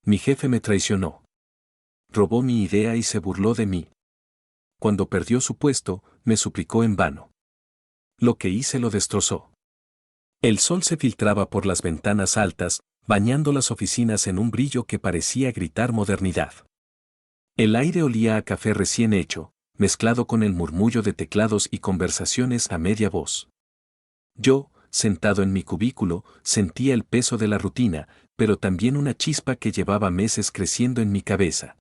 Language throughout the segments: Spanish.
Mi jefe me traicionó. Robó mi idea y se burló de mí. Cuando perdió su puesto, me suplicó en vano. Lo que hice lo destrozó. El sol se filtraba por las ventanas altas, bañando las oficinas en un brillo que parecía gritar modernidad. El aire olía a café recién hecho, mezclado con el murmullo de teclados y conversaciones a media voz. Yo, sentado en mi cubículo, sentía el peso de la rutina, pero también una chispa que llevaba meses creciendo en mi cabeza.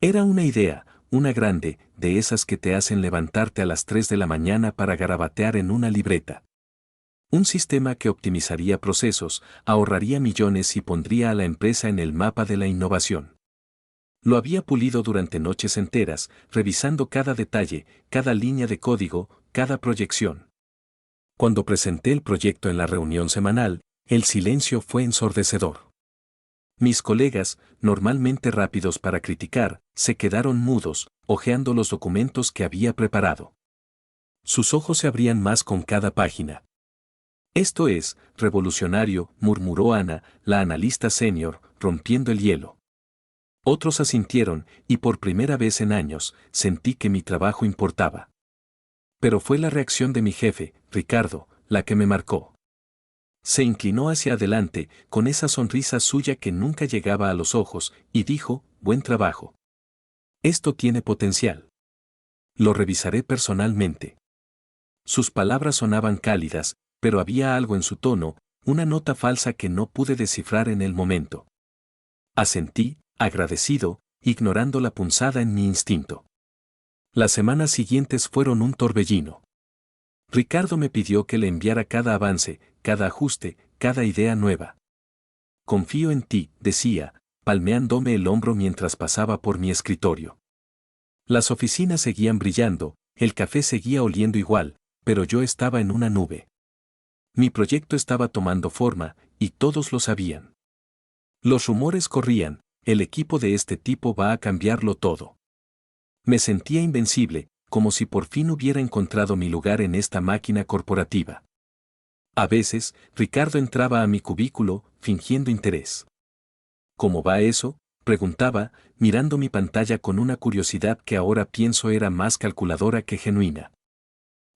Era una idea, una grande, de esas que te hacen levantarte a las 3 de la mañana para garabatear en una libreta. Un sistema que optimizaría procesos, ahorraría millones y pondría a la empresa en el mapa de la innovación. Lo había pulido durante noches enteras, revisando cada detalle, cada línea de código, cada proyección. Cuando presenté el proyecto en la reunión semanal, el silencio fue ensordecedor. Mis colegas, normalmente rápidos para criticar, se quedaron mudos, hojeando los documentos que había preparado. Sus ojos se abrían más con cada página. Esto es revolucionario, murmuró Ana, la analista senior, rompiendo el hielo. Otros asintieron, y por primera vez en años, sentí que mi trabajo importaba. Pero fue la reacción de mi jefe, Ricardo, la que me marcó. Se inclinó hacia adelante, con esa sonrisa suya que nunca llegaba a los ojos, y dijo, buen trabajo. Esto tiene potencial. Lo revisaré personalmente. Sus palabras sonaban cálidas, pero había algo en su tono, una nota falsa que no pude descifrar en el momento. Asentí, agradecido, ignorando la punzada en mi instinto. Las semanas siguientes fueron un torbellino. Ricardo me pidió que le enviara cada avance, cada ajuste, cada idea nueva. Confío en ti, decía, palmeándome el hombro mientras pasaba por mi escritorio. Las oficinas seguían brillando, el café seguía oliendo igual, pero yo estaba en una nube. Mi proyecto estaba tomando forma, y todos lo sabían. Los rumores corrían, el equipo de este tipo va a cambiarlo todo. Me sentía invencible, como si por fin hubiera encontrado mi lugar en esta máquina corporativa. A veces, Ricardo entraba a mi cubículo, fingiendo interés. ¿Cómo va eso?, preguntaba, mirando mi pantalla con una curiosidad que ahora pienso era más calculadora que genuina.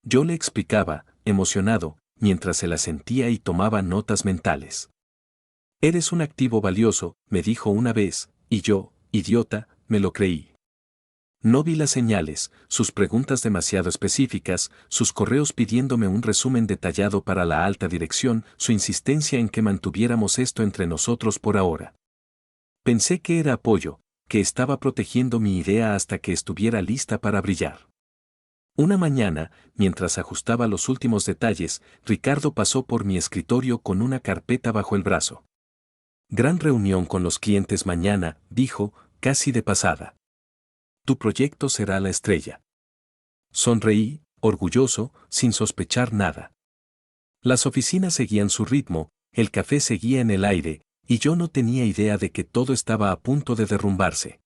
Yo le explicaba, emocionado, mientras se la sentía y tomaba notas mentales. Eres un activo valioso, me dijo una vez, y yo, idiota, me lo creí. No vi las señales, sus preguntas demasiado específicas, sus correos pidiéndome un resumen detallado para la alta dirección, su insistencia en que mantuviéramos esto entre nosotros por ahora. Pensé que era apoyo, que estaba protegiendo mi idea hasta que estuviera lista para brillar. Una mañana, mientras ajustaba los últimos detalles, Ricardo pasó por mi escritorio con una carpeta bajo el brazo. Gran reunión con los clientes mañana, dijo, casi de pasada. Tu proyecto será la estrella. Sonreí, orgulloso, sin sospechar nada. Las oficinas seguían su ritmo, el café seguía en el aire, y yo no tenía idea de que todo estaba a punto de derrumbarse.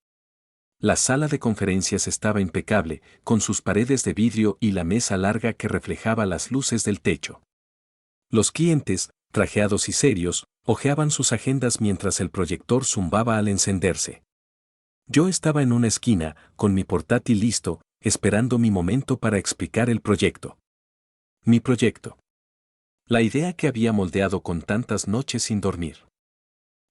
La sala de conferencias estaba impecable, con sus paredes de vidrio y la mesa larga que reflejaba las luces del techo. Los clientes, trajeados y serios, hojeaban sus agendas mientras el proyector zumbaba al encenderse. Yo estaba en una esquina, con mi portátil listo, esperando mi momento para explicar el proyecto. Mi proyecto. La idea que había moldeado con tantas noches sin dormir.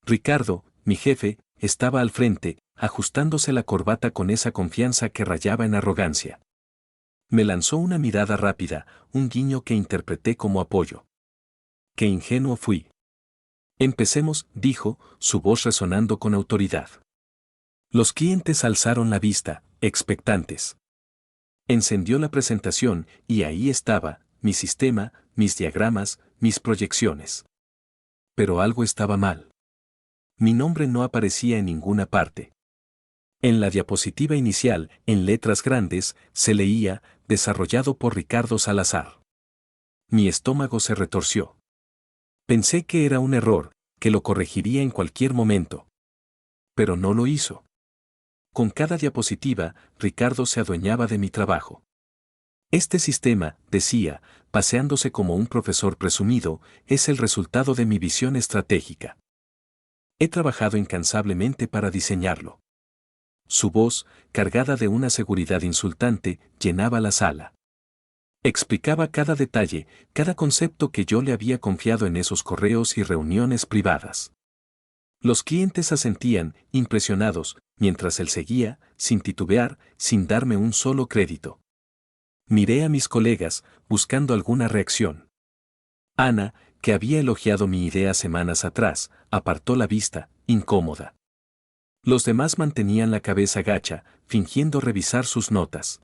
Ricardo, mi jefe, estaba al frente, ajustándose la corbata con esa confianza que rayaba en arrogancia. Me lanzó una mirada rápida, un guiño que interpreté como apoyo. Qué ingenuo fui. Empecemos, dijo, su voz resonando con autoridad. Los clientes alzaron la vista, expectantes. Encendió la presentación, y ahí estaba, mi sistema, mis diagramas, mis proyecciones. Pero algo estaba mal. Mi nombre no aparecía en ninguna parte. En la diapositiva inicial, en letras grandes, se leía, desarrollado por Ricardo Salazar. Mi estómago se retorció. Pensé que era un error, que lo corregiría en cualquier momento. Pero no lo hizo. Con cada diapositiva, Ricardo se adueñaba de mi trabajo. Este sistema, decía, paseándose como un profesor presumido, es el resultado de mi visión estratégica. He trabajado incansablemente para diseñarlo. Su voz, cargada de una seguridad insultante, llenaba la sala. Explicaba cada detalle, cada concepto que yo le había confiado en esos correos y reuniones privadas. Los clientes asentían, impresionados, mientras él seguía, sin titubear, sin darme un solo crédito. Miré a mis colegas, buscando alguna reacción. Ana, que había elogiado mi idea semanas atrás, apartó la vista, incómoda. Los demás mantenían la cabeza gacha, fingiendo revisar sus notas.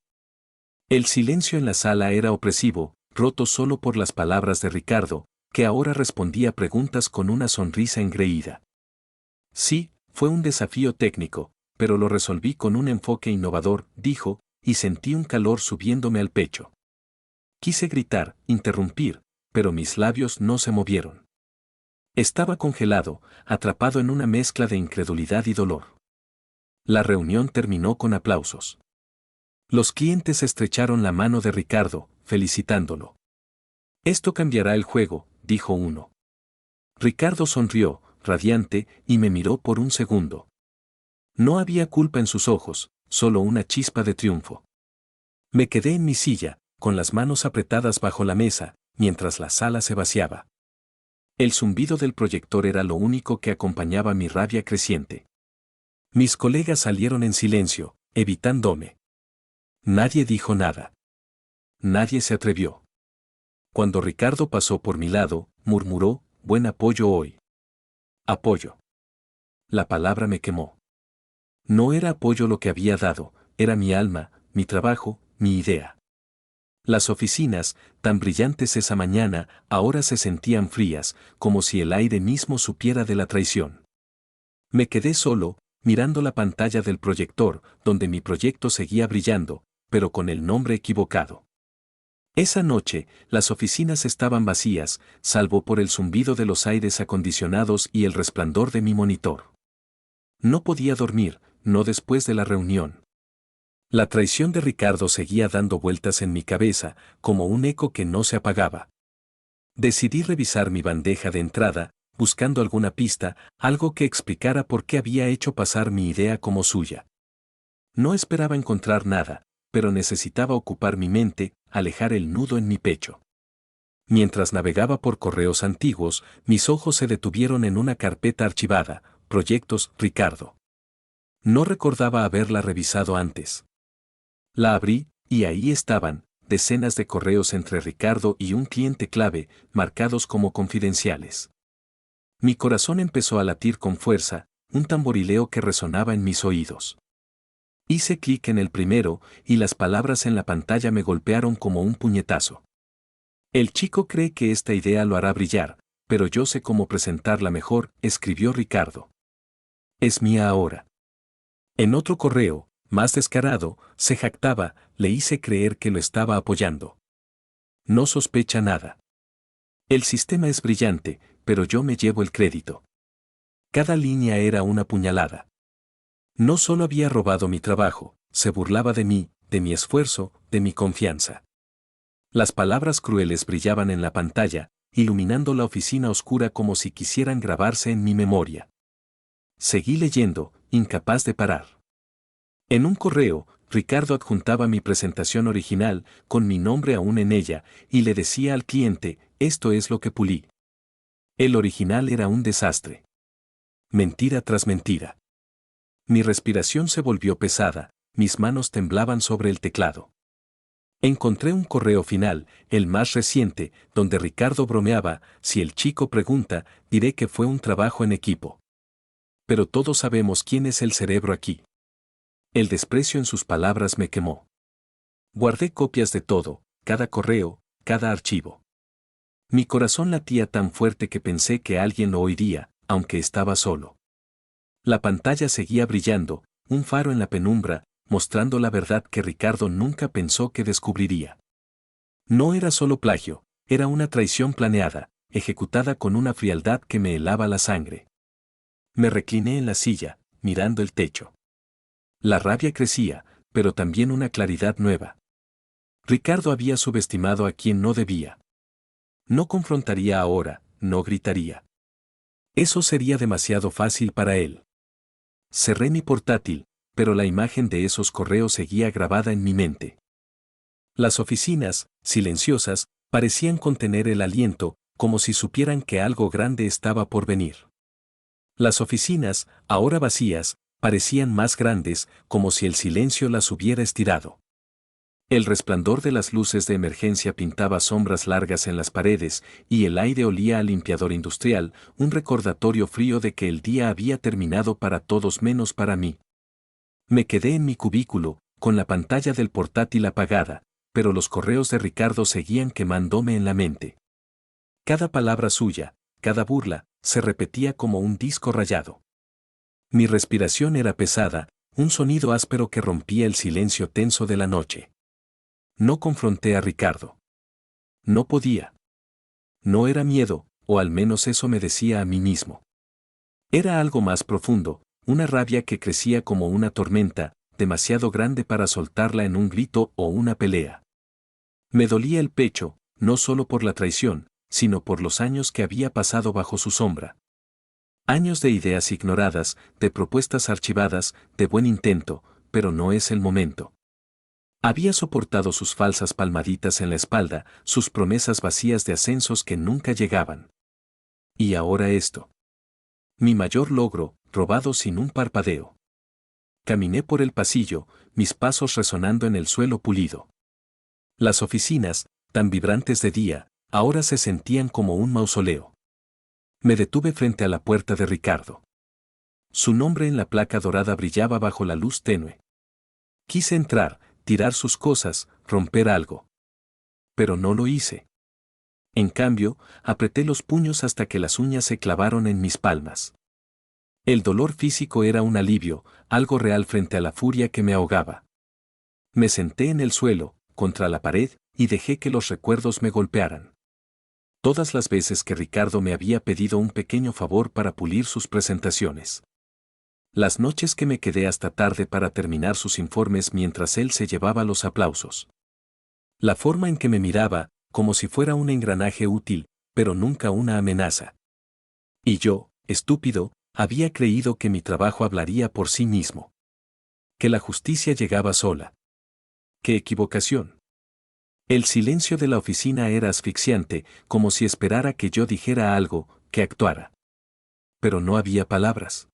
El silencio en la sala era opresivo, roto solo por las palabras de Ricardo, que ahora respondía preguntas con una sonrisa engreída. Sí, fue un desafío técnico, pero lo resolví con un enfoque innovador, dijo, y sentí un calor subiéndome al pecho. Quise gritar, interrumpir, pero mis labios no se movieron. Estaba congelado, atrapado en una mezcla de incredulidad y dolor. La reunión terminó con aplausos. Los clientes estrecharon la mano de Ricardo, felicitándolo. Esto cambiará el juego, dijo uno. Ricardo sonrió, radiante, y me miró por un segundo. No había culpa en sus ojos, solo una chispa de triunfo. Me quedé en mi silla, con las manos apretadas bajo la mesa, mientras la sala se vaciaba. El zumbido del proyector era lo único que acompañaba mi rabia creciente. Mis colegas salieron en silencio, evitándome. Nadie dijo nada. Nadie se atrevió. Cuando Ricardo pasó por mi lado, murmuró, buen apoyo hoy. Apoyo. La palabra me quemó. No era apoyo lo que había dado, era mi alma, mi trabajo, mi idea. Las oficinas, tan brillantes esa mañana, ahora se sentían frías, como si el aire mismo supiera de la traición. Me quedé solo, mirando la pantalla del proyector, donde mi proyecto seguía brillando, pero con el nombre equivocado. Esa noche, las oficinas estaban vacías, salvo por el zumbido de los aires acondicionados y el resplandor de mi monitor. No podía dormir, no después de la reunión. La traición de Ricardo seguía dando vueltas en mi cabeza, como un eco que no se apagaba. Decidí revisar mi bandeja de entrada, buscando alguna pista, algo que explicara por qué había hecho pasar mi idea como suya. No esperaba encontrar nada, pero necesitaba ocupar mi mente, alejar el nudo en mi pecho. Mientras navegaba por correos antiguos, mis ojos se detuvieron en una carpeta archivada, Proyectos Ricardo. No recordaba haberla revisado antes. La abrí, y ahí estaban, decenas de correos entre Ricardo y un cliente clave, marcados como confidenciales. Mi corazón empezó a latir con fuerza, un tamborileo que resonaba en mis oídos. Hice clic en el primero, y las palabras en la pantalla me golpearon como un puñetazo. El chico cree que esta idea lo hará brillar, pero yo sé cómo presentarla mejor, escribió Ricardo. Es mía ahora. En otro correo, más descarado, se jactaba, le hice creer que lo estaba apoyando. No sospecha nada. El sistema es brillante, pero yo me llevo el crédito. Cada línea era una puñalada. No solo había robado mi trabajo, se burlaba de mí, de mi esfuerzo, de mi confianza. Las palabras crueles brillaban en la pantalla, iluminando la oficina oscura como si quisieran grabarse en mi memoria. Seguí leyendo, incapaz de parar. En un correo, Ricardo adjuntaba mi presentación original, con mi nombre aún en ella, y le decía al cliente, esto es lo que pulí. El original era un desastre. Mentira tras mentira. Mi respiración se volvió pesada, mis manos temblaban sobre el teclado. Encontré un correo final, el más reciente, donde Ricardo bromeaba, si el chico pregunta, diré que fue un trabajo en equipo. Pero todos sabemos quién es el cerebro aquí. El desprecio en sus palabras me quemó. Guardé copias de todo, cada correo, cada archivo. Mi corazón latía tan fuerte que pensé que alguien lo oiría, aunque estaba solo. La pantalla seguía brillando, un faro en la penumbra, mostrando la verdad que Ricardo nunca pensó que descubriría. No era solo plagio, era una traición planeada, ejecutada con una frialdad que me helaba la sangre. Me recliné en la silla, mirando el techo. La rabia crecía, pero también una claridad nueva. Ricardo había subestimado a quien no debía. No confrontaría ahora, no gritaría. Eso sería demasiado fácil para él. Cerré mi portátil, pero la imagen de esos correos seguía grabada en mi mente. Las oficinas, silenciosas, parecían contener el aliento, como si supieran que algo grande estaba por venir. Las oficinas, ahora vacías, parecían más grandes, como si el silencio las hubiera estirado. El resplandor de las luces de emergencia pintaba sombras largas en las paredes, y el aire olía a limpiador industrial, un recordatorio frío de que el día había terminado para todos menos para mí. Me quedé en mi cubículo, con la pantalla del portátil apagada, pero los correos de Ricardo seguían quemándome en la mente. Cada palabra suya, cada burla, se repetía como un disco rayado. Mi respiración era pesada, un sonido áspero que rompía el silencio tenso de la noche. No confronté a Ricardo. No podía. No era miedo, o al menos eso me decía a mí mismo. Era algo más profundo, una rabia que crecía como una tormenta, demasiado grande para soltarla en un grito o una pelea. Me dolía el pecho, no solo por la traición, sino por los años que había pasado bajo su sombra. Años de ideas ignoradas, de propuestas archivadas, de buen intento, pero no es el momento. Había soportado sus falsas palmaditas en la espalda, sus promesas vacías de ascensos que nunca llegaban. Y ahora esto. Mi mayor logro, robado sin un parpadeo. Caminé por el pasillo, mis pasos resonando en el suelo pulido. Las oficinas, tan vibrantes de día, ahora se sentían como un mausoleo. Me detuve frente a la puerta de Ricardo. Su nombre en la placa dorada brillaba bajo la luz tenue. Quise entrar, tirar sus cosas, romper algo. Pero no lo hice. En cambio, apreté los puños hasta que las uñas se clavaron en mis palmas. El dolor físico era un alivio, algo real frente a la furia que me ahogaba. Me senté en el suelo, contra la pared, y dejé que los recuerdos me golpearan. Todas las veces que Ricardo me había pedido un pequeño favor para pulir sus presentaciones. Las noches que me quedé hasta tarde para terminar sus informes mientras él se llevaba los aplausos. La forma en que me miraba, como si fuera un engranaje útil, pero nunca una amenaza. Y yo, estúpido, había creído que mi trabajo hablaría por sí mismo. Que la justicia llegaba sola. ¡Qué equivocación! El silencio de la oficina era asfixiante, como si esperara que yo dijera algo, que actuara. Pero no había palabras.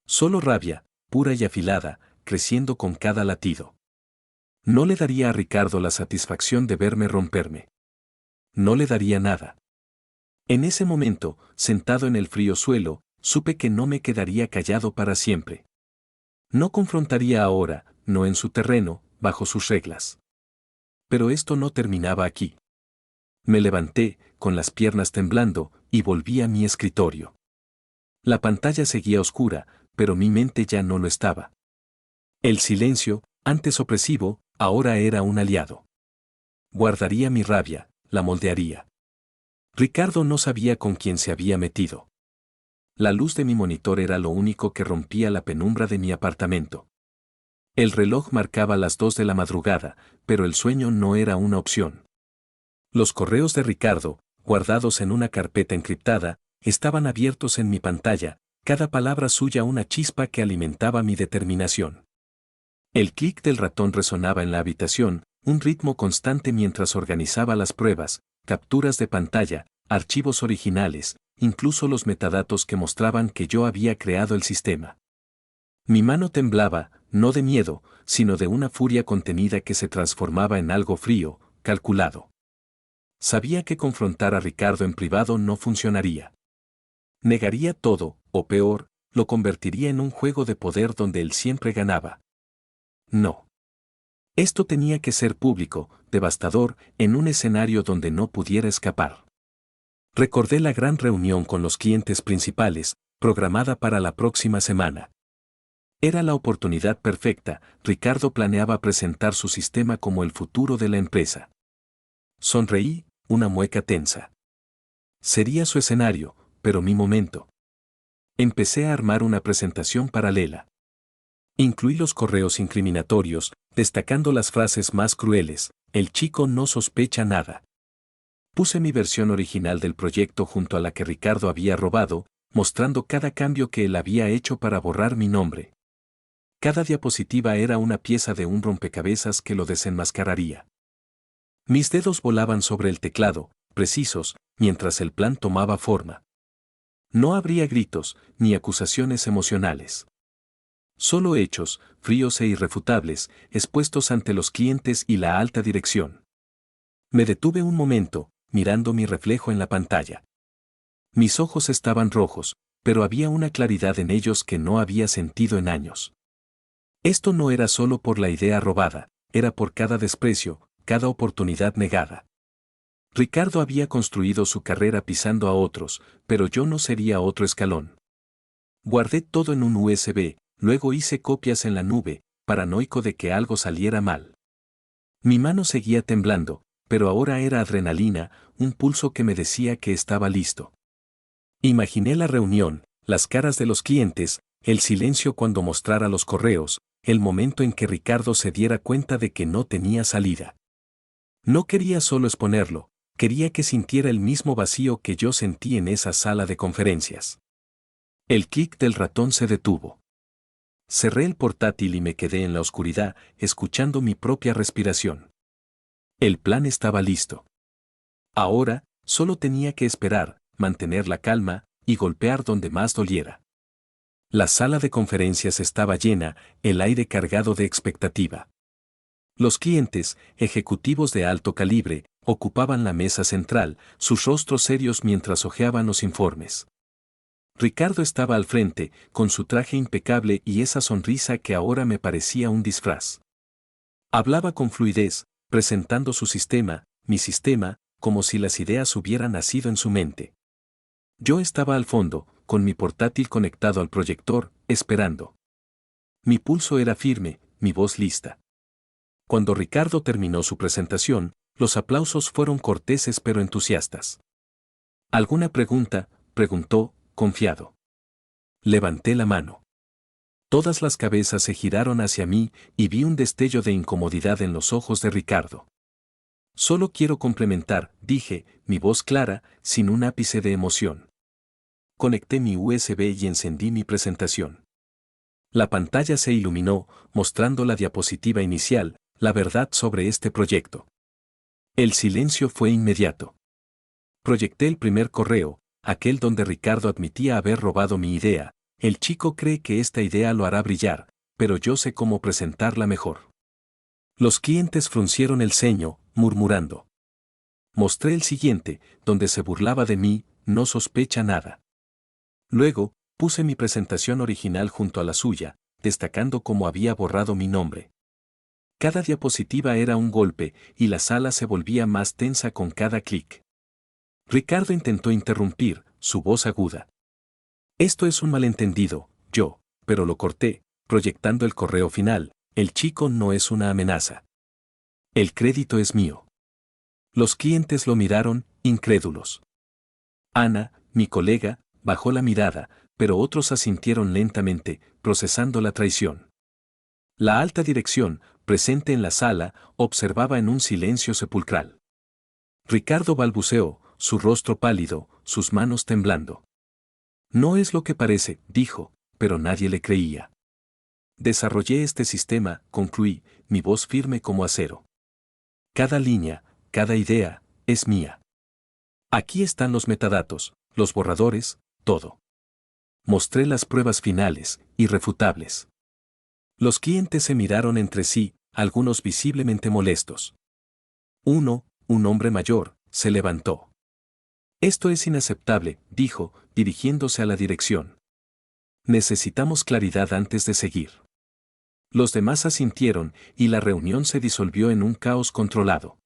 Solo rabia, pura y afilada, creciendo con cada latido. No le daría a Ricardo la satisfacción de verme romperme. No le daría nada. En ese momento, sentado en el frío suelo, supe que no me quedaría callado para siempre. No confrontaría ahora, no en su terreno, bajo sus reglas. Pero esto no terminaba aquí. Me levanté, con las piernas temblando, y volví a mi escritorio. La pantalla seguía oscura, pero mi mente ya no lo estaba. El silencio, antes opresivo, ahora era un aliado. Guardaría mi rabia, la moldearía. Ricardo no sabía con quién se había metido. La luz de mi monitor era lo único que rompía la penumbra de mi apartamento. El reloj marcaba las 2 de la madrugada, pero el sueño no era una opción. Los correos de Ricardo, guardados en una carpeta encriptada, estaban abiertos en mi pantalla, cada palabra suya una chispa que alimentaba mi determinación. El clic del ratón resonaba en la habitación, un ritmo constante mientras organizaba las pruebas, capturas de pantalla, archivos originales, incluso los metadatos que mostraban que yo había creado el sistema. Mi mano temblaba, no de miedo, sino de una furia contenida que se transformaba en algo frío, calculado. Sabía que confrontar a Ricardo en privado no funcionaría. Negaría todo, o peor, lo convertiría en un juego de poder donde él siempre ganaba. No. Esto tenía que ser público, devastador, en un escenario donde no pudiera escapar. Recordé la gran reunión con los clientes principales, programada para la próxima semana. Era la oportunidad perfecta, Ricardo planeaba presentar su sistema como el futuro de la empresa. Sonreí, una mueca tensa. Sería su escenario, pero mi momento. Empecé a armar una presentación paralela. Incluí los correos incriminatorios, destacando las frases más crueles, el chico no sospecha nada. Puse mi versión original del proyecto junto a la que Ricardo había robado, mostrando cada cambio que él había hecho para borrar mi nombre. Cada diapositiva era una pieza de un rompecabezas que lo desenmascararía. Mis dedos volaban sobre el teclado, precisos, mientras el plan tomaba forma. No habría gritos, ni acusaciones emocionales. Solo hechos, fríos e irrefutables, expuestos ante los clientes y la alta dirección. Me detuve un momento, mirando mi reflejo en la pantalla. Mis ojos estaban rojos, pero había una claridad en ellos que no había sentido en años. Esto no era solo por la idea robada, era por cada desprecio, cada oportunidad negada. Ricardo había construido su carrera pisando a otros, pero yo no sería otro escalón. Guardé todo en un USB, luego hice copias en la nube, paranoico de que algo saliera mal. Mi mano seguía temblando, pero ahora era adrenalina, un pulso que me decía que estaba listo. Imaginé la reunión, las caras de los clientes, el silencio cuando mostrara los correos, el momento en que Ricardo se diera cuenta de que no tenía salida. No quería solo exponerlo, quería que sintiera el mismo vacío que yo sentí en esa sala de conferencias. El clic del ratón se detuvo. Cerré el portátil y me quedé en la oscuridad, escuchando mi propia respiración. El plan estaba listo. Ahora, solo tenía que esperar, mantener la calma y golpear donde más doliera. La sala de conferencias estaba llena, el aire cargado de expectativa. Los clientes, ejecutivos de alto calibre, ocupaban la mesa central, sus rostros serios mientras hojeaban los informes. Ricardo estaba al frente, con su traje impecable y esa sonrisa que ahora me parecía un disfraz. Hablaba con fluidez, presentando su sistema, mi sistema, como si las ideas hubieran nacido en su mente. Yo estaba al fondo, con mi portátil conectado al proyector, esperando. Mi pulso era firme, mi voz lista. Cuando Ricardo terminó su presentación, los aplausos fueron corteses pero entusiastas. ¿Alguna pregunta?, preguntó, confiado. Levanté la mano. Todas las cabezas se giraron hacia mí y vi un destello de incomodidad en los ojos de Ricardo. Solo quiero complementar, dije, mi voz clara, sin un ápice de emoción. Conecté mi USB y encendí mi presentación. La pantalla se iluminó, mostrando la diapositiva inicial, la verdad sobre este proyecto. El silencio fue inmediato. Proyecté el primer correo, aquel donde Ricardo admitía haber robado mi idea. El chico cree que esta idea lo hará brillar, pero yo sé cómo presentarla mejor. Los clientes fruncieron el ceño, murmurando. Mostré el siguiente, donde se burlaba de mí, no sospecha nada. Luego, puse mi presentación original junto a la suya, destacando cómo había borrado mi nombre. Cada diapositiva era un golpe, y la sala se volvía más tensa con cada clic. Ricardo intentó interrumpir, su voz aguda. Esto es un malentendido, pero lo corté, proyectando el correo final, el chico no es una amenaza. El crédito es mío. Los clientes lo miraron, incrédulos. Ana, mi colega, bajó la mirada, pero otros asintieron lentamente, procesando la traición. La alta dirección, presente en la sala, observaba en un silencio sepulcral. Ricardo balbuceó, su rostro pálido, sus manos temblando. No es lo que parece, dijo, pero nadie le creía. Desarrollé este sistema, concluí, mi voz firme como acero. Cada línea, cada idea, es mía. Aquí están los metadatos, los borradores, todo. Mostré las pruebas finales, irrefutables. Los clientes se miraron entre sí, algunos visiblemente molestos. Uno, un hombre mayor, se levantó. Esto es inaceptable, dijo, dirigiéndose a la dirección. Necesitamos claridad antes de seguir. Los demás asintieron, y la reunión se disolvió en un caos controlado.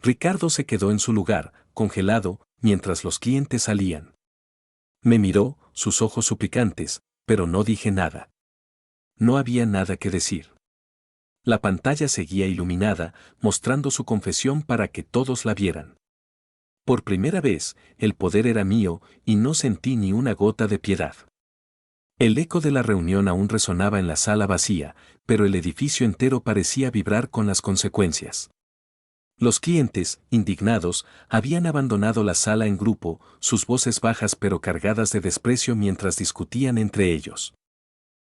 Ricardo se quedó en su lugar, congelado, mientras los clientes salían. Me miró, sus ojos suplicantes, pero no dije nada. No había nada que decir. La pantalla seguía iluminada, mostrando su confesión para que todos la vieran. Por primera vez, el poder era mío, y no sentí ni una gota de piedad. El eco de la reunión aún resonaba en la sala vacía, pero el edificio entero parecía vibrar con las consecuencias. Los clientes, indignados, habían abandonado la sala en grupo, sus voces bajas pero cargadas de desprecio mientras discutían entre ellos.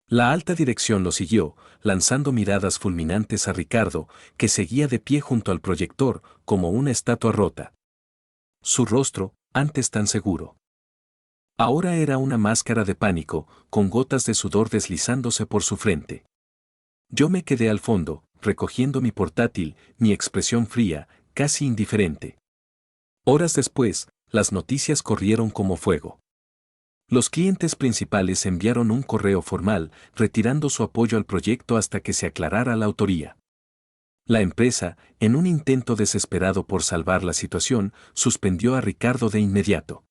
La alta dirección lo siguió, lanzando miradas fulminantes a Ricardo, que seguía de pie junto al proyector, como una estatua rota. Su rostro, antes tan seguro, ahora era una máscara de pánico, con gotas de sudor deslizándose por su frente. Yo me quedé al fondo, recogiendo mi portátil, mi expresión fría, casi indiferente. Horas después, las noticias corrieron como fuego. Los clientes principales enviaron un correo formal, retirando su apoyo al proyecto hasta que se aclarara la autoría. La empresa, en un intento desesperado por salvar la situación, suspendió a Ricardo de inmediato.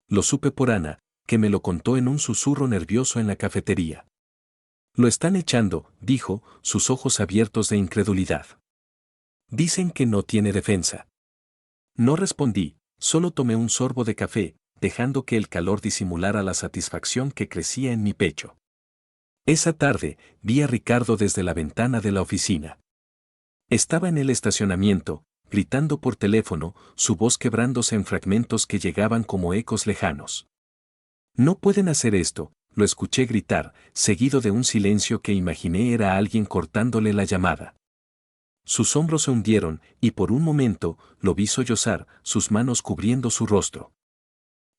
Lo supe por Ana, que me lo contó en un susurro nervioso en la cafetería. Lo están echando, dijo, sus ojos abiertos de incredulidad. Dicen que no tiene defensa. No respondí, solo tomé un sorbo de café, dejando que el calor disimulara la satisfacción que crecía en mi pecho. Esa tarde, vi a Ricardo desde la ventana de la oficina. Estaba en el estacionamiento, gritando por teléfono, su voz quebrándose en fragmentos que llegaban como ecos lejanos. No pueden hacer esto, lo escuché gritar, seguido de un silencio que imaginé era alguien cortándole la llamada. Sus hombros se hundieron, y por un momento, lo vi sollozar, sus manos cubriendo su rostro.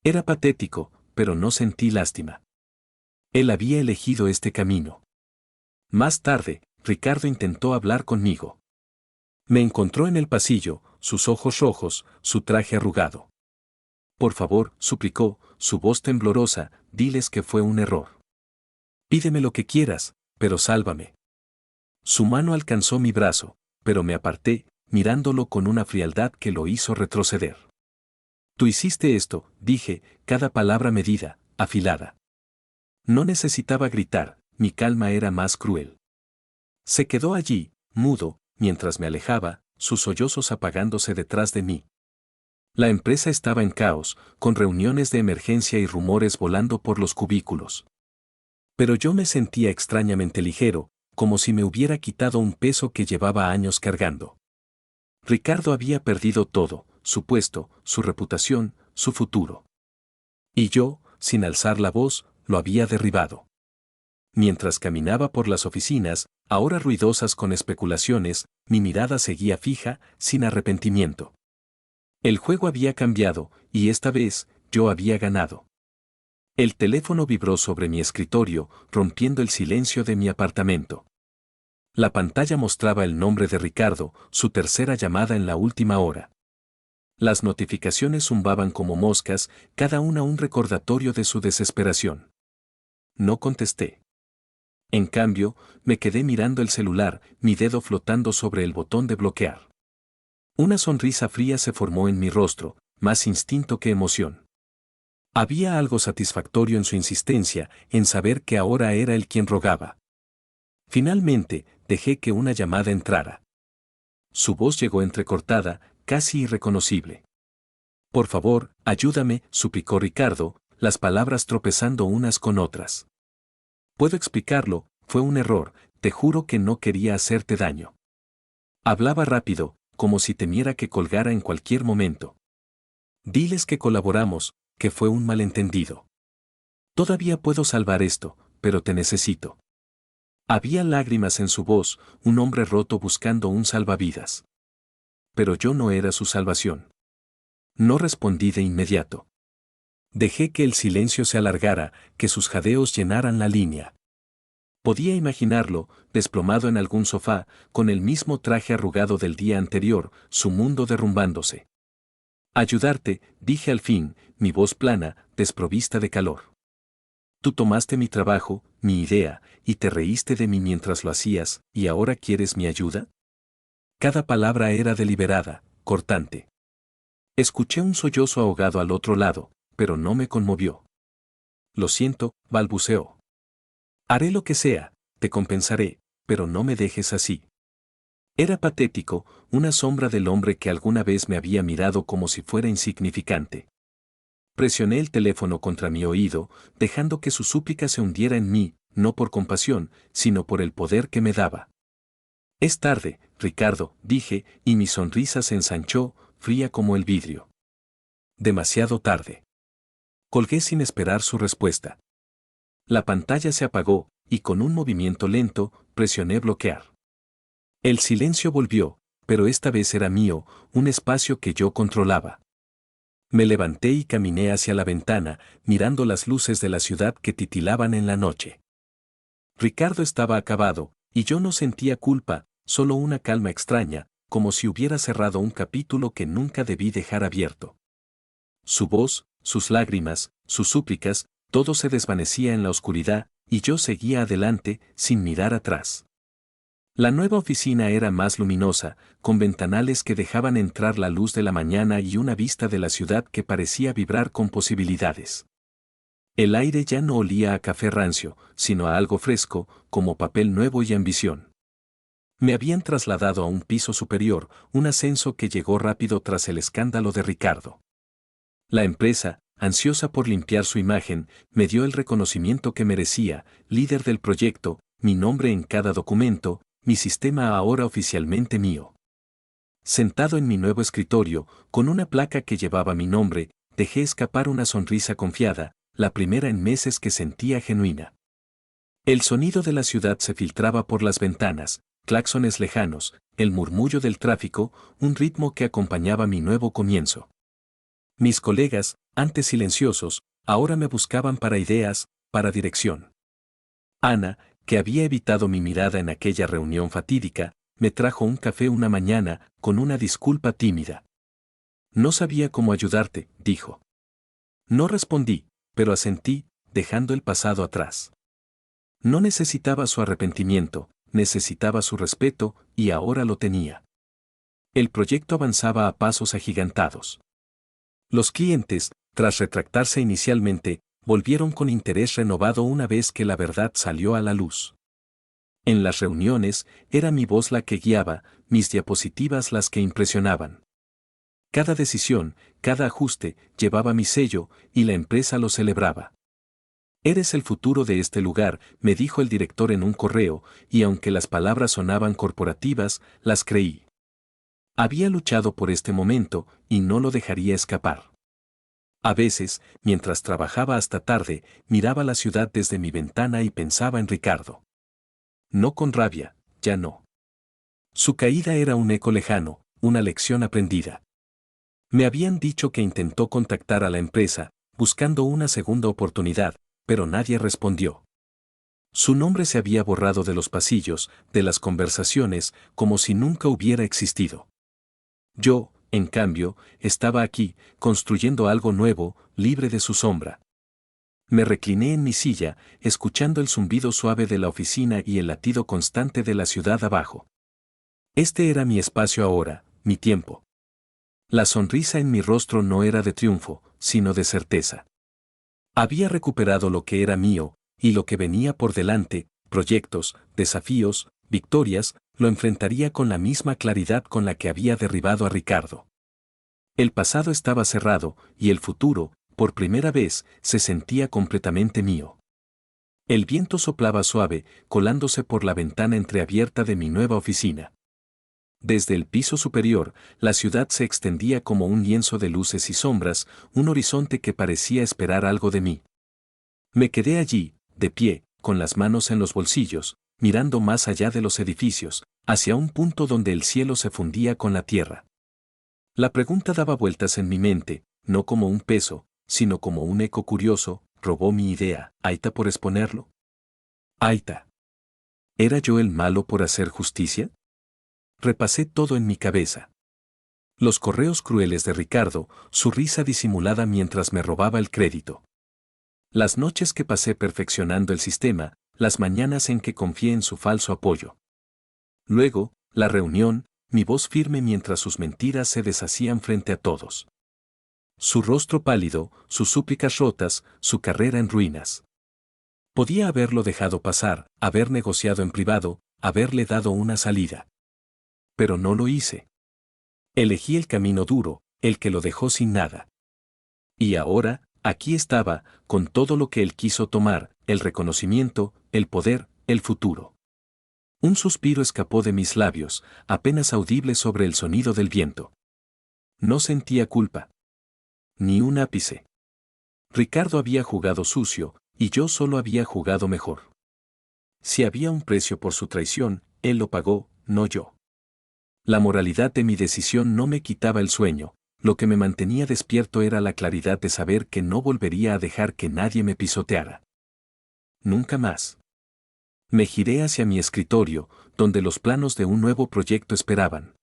Era patético, pero no sentí lástima. Él había elegido este camino. Más tarde, Ricardo intentó hablar conmigo. Me encontró en el pasillo, sus ojos rojos, su traje arrugado. Por favor, suplicó, su voz temblorosa, diles que fue un error. Pídeme lo que quieras, pero sálvame. Su mano alcanzó mi brazo, pero me aparté, mirándolo con una frialdad que lo hizo retroceder. Tú hiciste esto, dije, cada palabra medida, afilada. No necesitaba gritar, mi calma era más cruel. Se quedó allí, mudo, mientras me alejaba, sus sollozos apagándose detrás de mí. La empresa estaba en caos, con reuniones de emergencia y rumores volando por los cubículos. Pero yo me sentía extrañamente ligero, como si me hubiera quitado un peso que llevaba años cargando. Ricardo había perdido todo, su puesto, su reputación, su futuro. Y yo, sin alzar la voz, lo había derribado. Mientras caminaba por las oficinas, ahora ruidosas con especulaciones, mi mirada seguía fija, sin arrepentimiento. El juego había cambiado, y esta vez, yo había ganado. El teléfono vibró sobre mi escritorio, rompiendo el silencio de mi apartamento. La pantalla mostraba el nombre de Ricardo, su tercera llamada en la última hora. Las notificaciones zumbaban como moscas, cada una un recordatorio de su desesperación. No contesté. En cambio, me quedé mirando el celular, mi dedo flotando sobre el botón de bloquear. Una sonrisa fría se formó en mi rostro, más instinto que emoción. Había algo satisfactorio en su insistencia, en saber que ahora era él quien rogaba. Finalmente, dejé que una llamada entrara. Su voz llegó entrecortada, casi irreconocible. Por favor, ayúdame, suplicó Ricardo, las palabras tropezando unas con otras. Puedo explicarlo, fue un error, te juro que no quería hacerte daño. Hablaba rápido, como si temiera que colgara en cualquier momento. Diles que colaboramos, que fue un malentendido. Todavía puedo salvar esto, pero te necesito. Había lágrimas en su voz, un hombre roto buscando un salvavidas. Pero yo no era su salvación. No respondí de inmediato. Dejé que el silencio se alargara, que sus jadeos llenaran la línea. Podía imaginarlo, desplomado en algún sofá, con el mismo traje arrugado del día anterior, su mundo derrumbándose. Ayudarte, dije al fin, mi voz plana, desprovista de calor. Tú tomaste mi trabajo, mi idea, y te reíste de mí mientras lo hacías, ¿y ahora quieres mi ayuda? Cada palabra era deliberada, cortante. Escuché un sollozo ahogado al otro lado, pero no me conmovió. Lo siento, balbuceó. Haré lo que sea, te compensaré, pero no me dejes así. Era patético, una sombra del hombre que alguna vez me había mirado como si fuera insignificante. Presioné el teléfono contra mi oído, dejando que su súplica se hundiera en mí, no por compasión, sino por el poder que me daba. Es tarde, Ricardo, dije, y mi sonrisa se ensanchó, fría como el vidrio. Demasiado tarde. Colgué sin esperar su respuesta. La pantalla se apagó, y con un movimiento lento, presioné bloquear. El silencio volvió, pero esta vez era mío, un espacio que yo controlaba. Me levanté y caminé hacia la ventana, mirando las luces de la ciudad que titilaban en la noche. Ricardo estaba acabado, y yo no sentía culpa, solo una calma extraña, como si hubiera cerrado un capítulo que nunca debí dejar abierto. Su voz, sus lágrimas, sus súplicas, todo se desvanecía en la oscuridad, y yo seguía adelante, sin mirar atrás. La nueva oficina era más luminosa, con ventanales que dejaban entrar la luz de la mañana y una vista de la ciudad que parecía vibrar con posibilidades. El aire ya no olía a café rancio, sino a algo fresco, como papel nuevo y ambición. Me habían trasladado a un piso superior, un ascenso que llegó rápido tras el escándalo de Ricardo. La empresa, ansiosa por limpiar su imagen, me dio el reconocimiento que merecía, líder del proyecto, mi nombre en cada documento, mi sistema ahora oficialmente mío. Sentado en mi nuevo escritorio, con una placa que llevaba mi nombre, dejé escapar una sonrisa confiada, la primera en meses que sentía genuina. El sonido de la ciudad se filtraba por las ventanas, claxones lejanos, el murmullo del tráfico, un ritmo que acompañaba mi nuevo comienzo. Mis colegas, antes silenciosos, ahora me buscaban para ideas, para dirección. Ana, que había evitado mi mirada en aquella reunión fatídica, me trajo un café una mañana, con una disculpa tímida. No sabía cómo ayudarte, dijo. No respondí, pero asentí, dejando el pasado atrás. No necesitaba su arrepentimiento, necesitaba su respeto, y ahora lo tenía. El proyecto avanzaba a pasos agigantados. Los clientes, tras retractarse inicialmente, volvieron con interés renovado una vez que la verdad salió a la luz. En las reuniones, era mi voz la que guiaba, mis diapositivas las que impresionaban. Cada decisión, cada ajuste, llevaba mi sello, y la empresa lo celebraba. Eres el futuro de este lugar, me dijo el director en un correo, y aunque las palabras sonaban corporativas, las creí. Había luchado por este momento, y no lo dejaría escapar. A veces, mientras trabajaba hasta tarde, miraba la ciudad desde mi ventana y pensaba en Ricardo. No con rabia, ya no. Su caída era un eco lejano, una lección aprendida. Me habían dicho que intentó contactar a la empresa, buscando una segunda oportunidad, pero nadie respondió. Su nombre se había borrado de los pasillos, de las conversaciones, como si nunca hubiera existido. Yo, en cambio, estaba aquí, construyendo algo nuevo, libre de su sombra. Me recliné en mi silla, escuchando el zumbido suave de la oficina y el latido constante de la ciudad abajo. Este era mi espacio ahora, mi tiempo. La sonrisa en mi rostro no era de triunfo, sino de certeza. Había recuperado lo que era mío, y lo que venía por delante, proyectos, desafíos, victorias, lo enfrentaría con la misma claridad con la que había derribado a Ricardo. El pasado estaba cerrado, y el futuro, por primera vez, se sentía completamente mío. El viento soplaba suave, colándose por la ventana entreabierta de mi nueva oficina. Desde el piso superior, la ciudad se extendía como un lienzo de luces y sombras, un horizonte que parecía esperar algo de mí. Me quedé allí, de pie, con las manos en los bolsillos, mirando más allá de los edificios, hacia un punto donde el cielo se fundía con la tierra. La pregunta daba vueltas en mi mente, no como un peso, sino como un eco curioso, robó mi idea, ¿Aita por exponerlo? Aita. ¿Era yo el malo por hacer justicia? Repasé todo en mi cabeza. Los correos crueles de Ricardo, su risa disimulada mientras me robaba el crédito. Las noches que pasé perfeccionando el sistema, las mañanas en que confié en su falso apoyo. Luego, la reunión, mi voz firme mientras sus mentiras se deshacían frente a todos. Su rostro pálido, sus súplicas rotas, su carrera en ruinas. Podía haberlo dejado pasar, haber negociado en privado, haberle dado una salida. Pero no lo hice. Elegí el camino duro, el que lo dejó sin nada. Y ahora, aquí estaba, con todo lo que él quiso tomar, el reconocimiento, el poder, el futuro. Un suspiro escapó de mis labios, apenas audible sobre el sonido del viento. No sentía culpa. Ni un ápice. Ricardo había jugado sucio, y yo solo había jugado mejor. Si había un precio por su traición, él lo pagó, no yo. La moralidad de mi decisión no me quitaba el sueño, lo que me mantenía despierto era la claridad de saber que no volvería a dejar que nadie me pisoteara. Nunca más. Me giré hacia mi escritorio, donde los planos de un nuevo proyecto esperaban.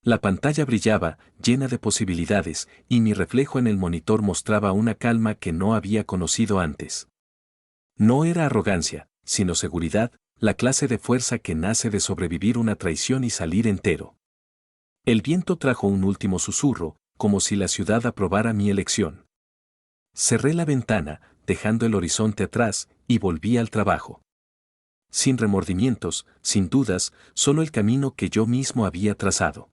La pantalla brillaba, llena de posibilidades, y mi reflejo en el monitor mostraba una calma que no había conocido antes. No era arrogancia, sino seguridad, la clase de fuerza que nace de sobrevivir una traición y salir entero. El viento trajo un último susurro, como si la ciudad aprobara mi elección. Cerré la ventana, dejando el horizonte atrás, y volví al trabajo. Sin remordimientos, sin dudas, solo el camino que yo mismo había trazado.